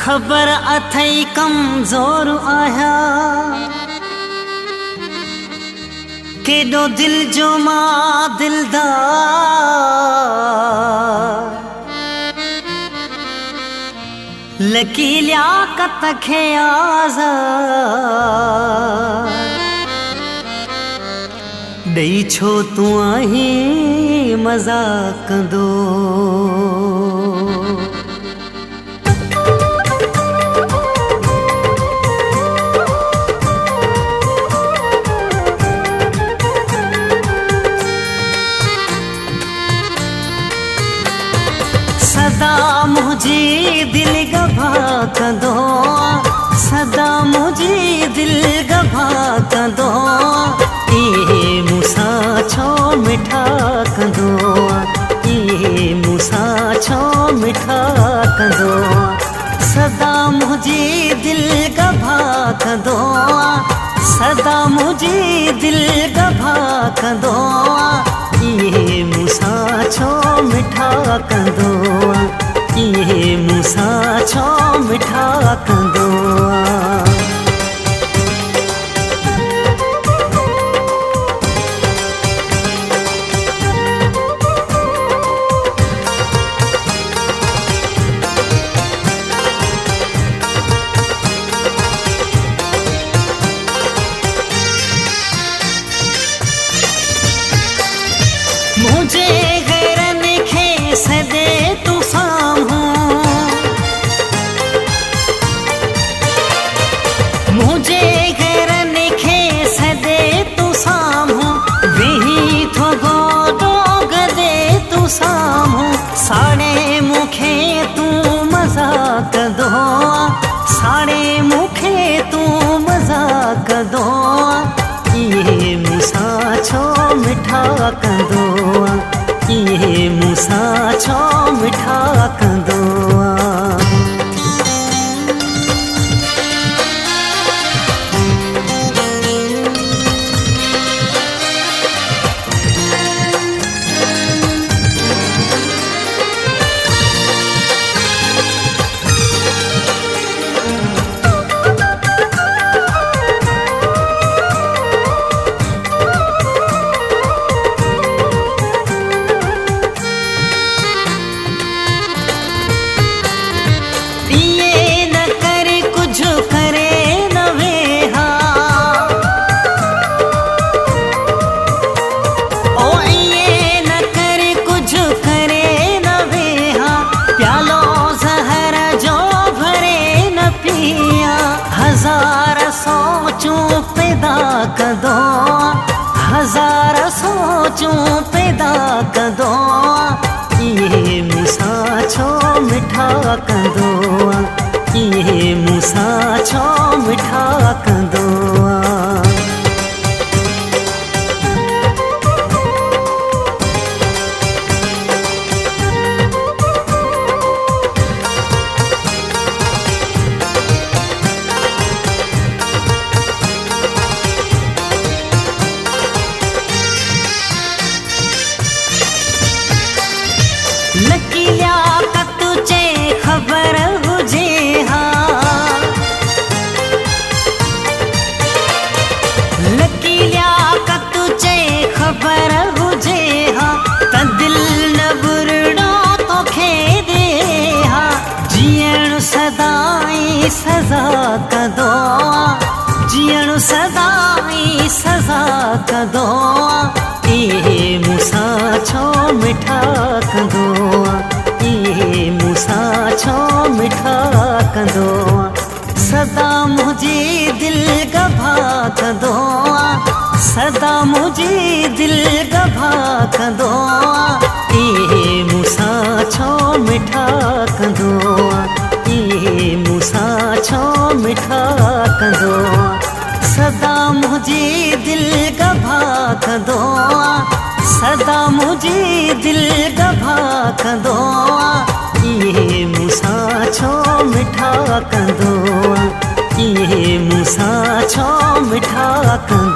खबर अथई कमज़ोर आया केॾो दिल जो मां दिलदार लकी लियाकत खे आज़ार ॾेई छो तूं आहीं मज़ाक़ कंदो सदा मुझी दिल गभा कंदो सदा मुझी दिल गभा कंदो इहे मूंसां छो मिठा कंदो इहे मूंसां छो मिठा कंदो सदा मुझी दिल गभा कंदो सदा मुझी दिल गभा कंदो इहे मूंसां छो मिठा कंदो इहे मूंसां छो मिठा कंदो मुझे गैरन खे सदे तू साम्हूं मुझे गैरन खे सदे तू साम्हूं वेही थो गोदो गदे तू साम्हूं साड़े मूंखे तूं मज़ाक़ कंदो साड़े मूंखे तूं मज़ाक़ कंदो इहे मूंसां छो मिठा कंदो इहे मूंसां छो मिठा कंदो हजार सोचूं पैदा कंदो हजार सोचूं पैदा कंदो इहे मूंसां छो मिठा कंदो इहे मूंसां छो मिठा कंदो लकी लियाकत तुझे खबर हुजे हा लकी लियाकत तुझे खबर हुजे हा त दिल न बुरड़ो तोखे ॾे हा जीअण सदाई सज़ा कंदो जीअण सदाई सज़ा कंदो इहे मूंसां छो मिठा कंदो इहे मूंसां छो मिठा कंदो सदा मुझी दिल गभा कंदो सदा मुझी दिल गभा कंदो इहे मूंसां छो मिठा कंदो इहे मूंसां छो मिठा कंदो सदा मुझी दिल गभा कंदो सदा मुझी दिल गभा कंदो इहे मूंसां छो मिठा कंदो इहे मूंसां छो मिठा कंदो